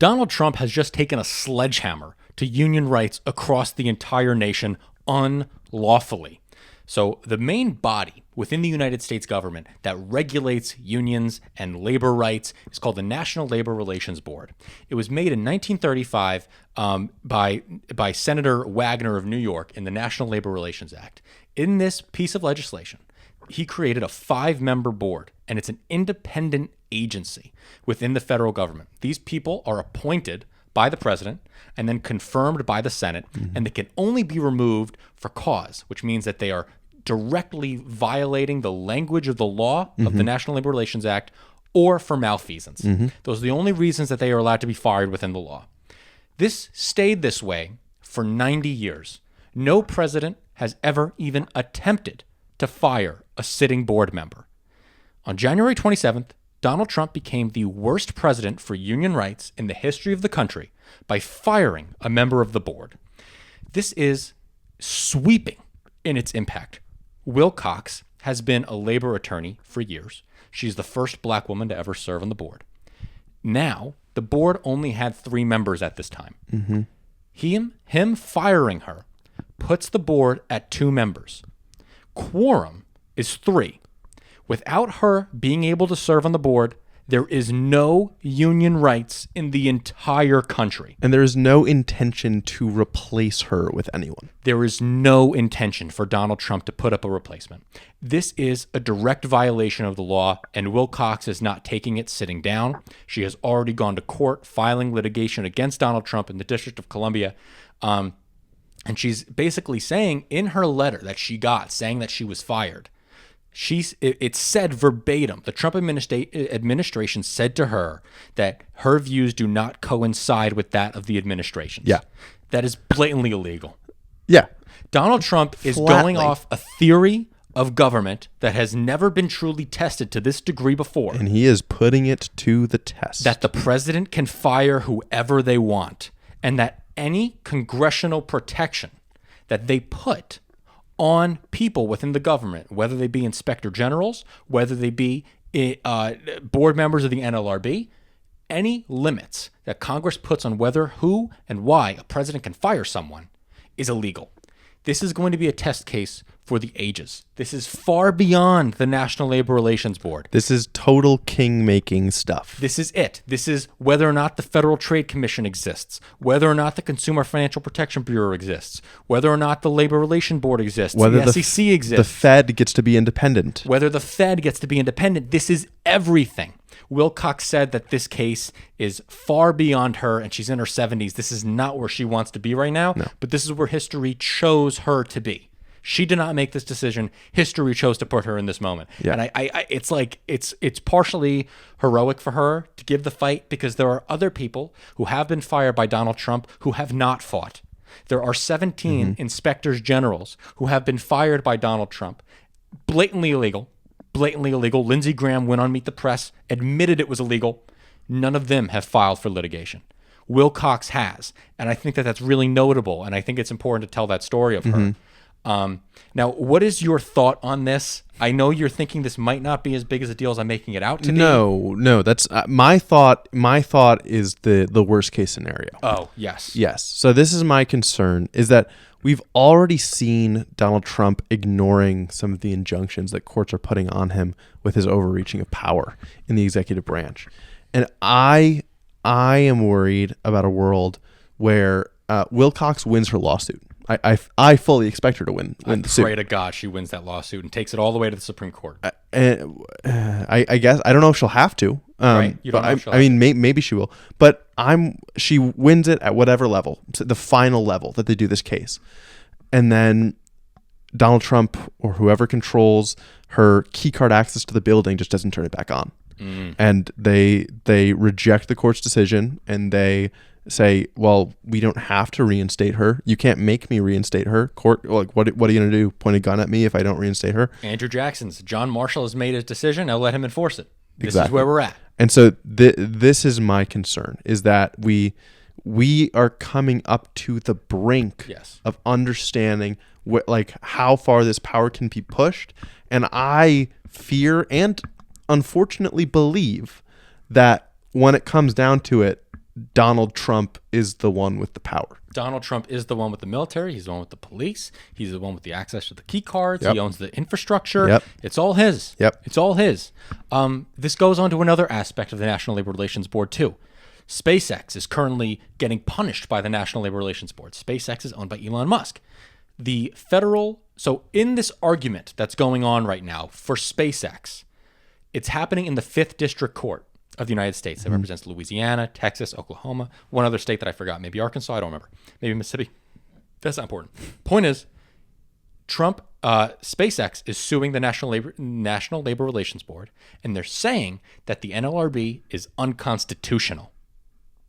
Donald Trump has just taken a sledgehammer to union rights across the entire nation unlawfully. So the main body within the United States government that regulates unions and labor rights is called the National Labor Relations Board. It was made in 1935 by Senator Wagner of New York in the National Labor Relations Act. In this piece of legislation, he created a 5-member board, and it's an independent agency within the federal government. These people are appointed by the president and then confirmed by the Senate, and they can only be removed for cause, which means that they are directly violating the language of the law of the National Labor Relations Act or for malfeasance. Those are the only reasons that they are allowed to be fired within the law. This stayed this way for 90 years. No president has ever even attempted to fire a sitting board member. On January 27th, Donald Trump became the worst president for union rights in the history of the country by firing a member of the board. This is sweeping in its impact. Will Cox has been a labor attorney for years. She's the first black woman to ever serve on the board. Now, the board only had 3 members at this time. Him firing her puts the board at 2 members. Quorum is 3. Without her being able to serve on the board, there is no union rights in the entire country. And there is no intention to replace her with anyone. There is no intention for Donald Trump to put up a replacement. This is a direct violation of the law, and Will Cox is not taking it sitting down. She has already gone to court, filing litigation against Donald Trump in the District of Columbia. And she's basically saying in her letter that she got, saying that she was fired, it said verbatim, the Trump administration said to her that her views do not coincide with that of the administration. Yeah. That is blatantly illegal. Yeah. Donald Trump is going off a theory of government that has never been truly tested to this degree before. And he is putting it to the test. That the president can fire whoever they want, and that any congressional protection that they put on people within the government, whether they be inspector generals, whether they be board members of the NLRB, any limits that Congress puts on whether, who, and why a president can fire someone is illegal. This is going to be a test case for the ages. This is far beyond the National Labor Relations Board. This is total king-making stuff. This is it. This is whether or not the Federal Trade Commission exists, whether or not the Consumer Financial Protection Bureau exists, whether or not the Labor Relations Board exists, whether the SEC exists. The Fed gets to be independent. Whether the Fed gets to be independent. This is everything. Will Cox said that this case is far beyond her, and she's in her 70s. This is not where she wants to be right now, but this is where history chose her to be. She did not make this decision. History chose to put her in this moment. Yeah. And it's like it's partially heroic for her to give the fight, because there are other people who have been fired by Donald Trump who have not fought. There are 17 inspectors generals who have been fired by Donald Trump. Blatantly illegal. Lindsey Graham went on Meet the Press, admitted it was illegal. None of them have filed for litigation. Will Cox has. And I think that that's really notable. And I think it's important to tell that story of her. Now, what is your thought on this? I know you're thinking this might not be as big as a deal as I'm making it out to be. No, that's my thought. My thought is the worst case scenario. Oh, yes. Yes. So this is my concern, is that we've already seen Donald Trump ignoring some of the injunctions that courts are putting on him with his overreaching of power in the executive branch. And I am worried about a world where Will Cox wins her lawsuit. I fully expect her to win the suit. I pray to God she wins that lawsuit and takes it all the way to the Supreme Court. I guess I don't know if she'll have to. Right? You don't know if she'll have to. Maybe she will. But she wins it at whatever level, the final level that they do this case, and then Donald Trump or whoever controls her key card access to the building just doesn't turn it back on, and they reject the court's decision, and they say, well, we don't have to reinstate her. You can't make me reinstate her. Court, like, what are you going to do? Point a gun at me if I don't reinstate her? Andrew Jackson's. John Marshall has made his decision. Now let him enforce it. This Exactly. is where we're at. And so this is my concern, is that we are coming up to the brink of understanding how far this power can be pushed. And I fear and unfortunately believe that when it comes down to it, Donald Trump is the one with the power. Donald Trump is the one with the military. He's the one with the police. He's the one with the access to the key cards. Yep. He owns the infrastructure. Yep. It's all his. Yep. It's all his. This goes on to another aspect of the National Labor Relations Board, too. SpaceX is currently getting punished by the National Labor Relations Board. SpaceX is owned by Elon Musk. So in this argument that's going on right now for SpaceX, it's happening in the 5th District Court of the United States that represents Louisiana, Texas, Oklahoma, one other state that I forgot, maybe Arkansas, I don't remember, maybe Mississippi. That's not important. Point is, SpaceX is suing the National Labor Relations Board, and they're saying that the NLRB is unconstitutional.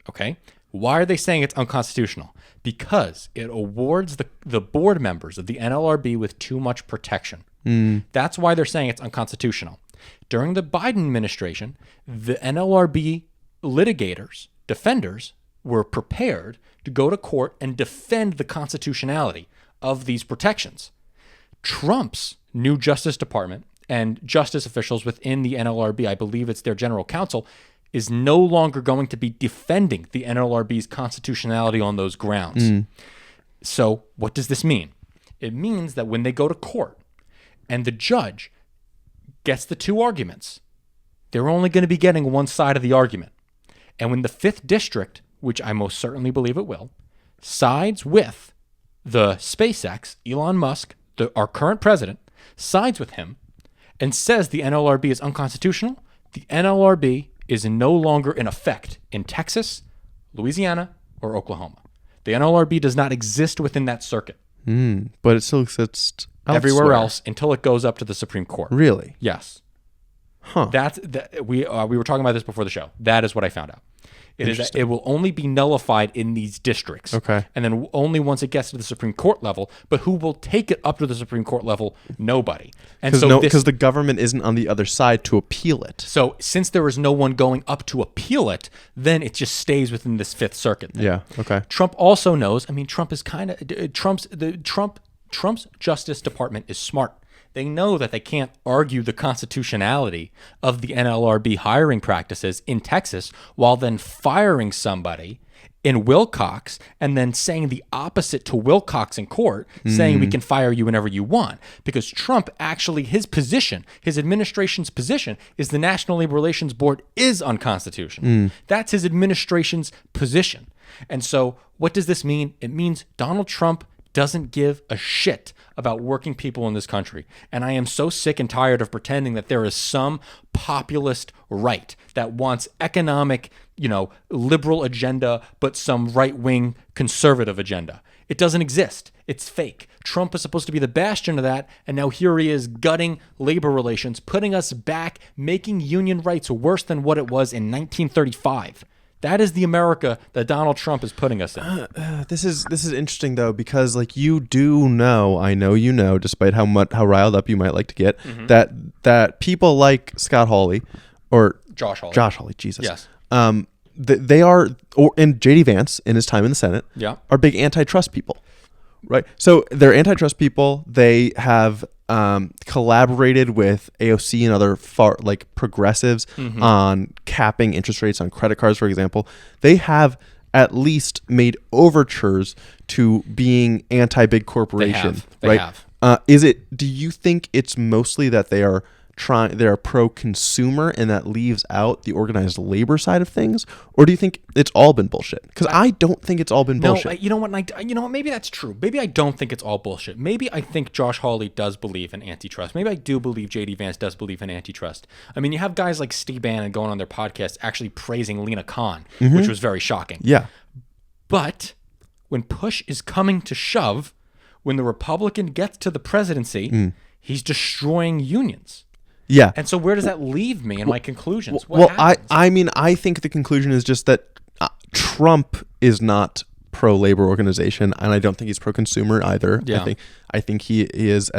Okay? Why are they saying it's unconstitutional? Because it awards the board members of the NLRB with too much protection. That's why they're saying it's unconstitutional. During the Biden administration, the NLRB litigators, defenders, were prepared to go to court and defend the constitutionality of these protections. Trump's new Justice Department and justice officials within the NLRB, I believe it's their general counsel, is no longer going to be defending the NLRB's constitutionality on those grounds. So what does this mean? It means that when they go to court and the judge gets the two arguments, they're only going to be getting one side of the argument. And when the 5th District, which I most certainly believe it will, sides with the SpaceX, Elon Musk, our current president, sides with him and says the NLRB is unconstitutional, the NLRB is no longer in effect in Texas, Louisiana, or Oklahoma. The NLRB does not exist within that circuit. But it still exists everywhere else until it goes up to the Supreme Court. Really? Yes. Huh. We were talking about this before the show. That is what I found out. It will only be nullified in these districts. Okay. And then only once it gets to the Supreme Court level. But who will take it up to the Supreme Court level? Nobody. And Because the government isn't on the other side to appeal it. So since there is no one going up to appeal it, then it just stays within this 5th Circuit thing. Yeah. Okay. Trump also knows. I mean, Trump is Trump's Justice Department is smart. They know that they can't argue the constitutionality of the NLRB hiring practices in Texas while then firing somebody in Wilcox and then saying the opposite to Wilcox in court, saying we can fire you whenever you want. Because Trump actually, his administration's position is the National Labor Relations Board is unconstitutional. That's his administration's position. And so what does this mean? It means Donald Trump doesn't give a shit about working people in this country. And I am so sick and tired of pretending that there is some populist right that wants economic, liberal agenda, but some right-wing conservative agenda. It doesn't exist. It's fake. Trump is supposed to be the bastion of that, and now here he is gutting labor relations, putting us back, making union rights worse than what it was in 1935. That is the America that Donald Trump is putting us in. This is interesting though, because you do know, I know you know, despite how riled up you might like to get, that people like Scott Hawley or Josh Hawley, Jesus, yes, they are, and JD Vance in his time in the Senate, are big antitrust people, right? So they're antitrust people. They have collaborated with AOC and other progressives on capping interest rates on credit cards, for example. They have at least made overtures to being anti-big corporation. They have. Do you think it's mostly that they're pro-consumer and that leaves out the organized labor side of things, or do you think it's all been bullshit? Because I don't think it's all been bullshit. You know what? Maybe that's true. Maybe I don't think it's all bullshit. Maybe I think Josh Hawley does believe in antitrust. Maybe I do believe JD Vance does believe in antitrust. I mean, you have guys like Steve Bannon going on their podcast actually praising Lena Khan, which was very shocking. Yeah. But when push is coming to shove, when the Republican gets to the presidency, he's destroying unions. Yeah. And so where does that leave me in my conclusions? I think the conclusion is just that Trump is not pro-labor organization, and I don't think he's pro-consumer either. Yeah. I think he's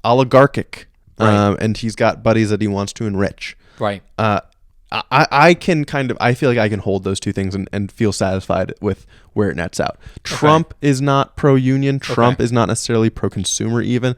oligarchic, right. And he's got buddies that he wants to enrich. Right. I feel like I can hold those two things and feel satisfied with where it nets out. Trump is not pro-union. Trump is not necessarily pro-consumer even,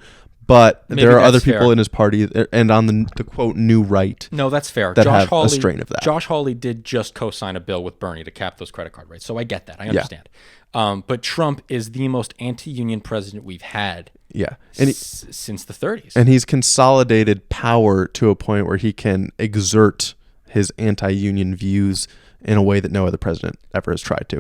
But Maybe there are that's other people fair. in his party and on the quote new right No, that's fair. that have a strain of that. Josh Hawley did just co-sign a bill with Bernie to cap those credit card rates, so I get that. I understand. But Trump is the most anti-union president we've had Yeah, and since the 30s. and he's consolidated power to a point where he can exert his anti-union views in a way that no other president ever has tried to.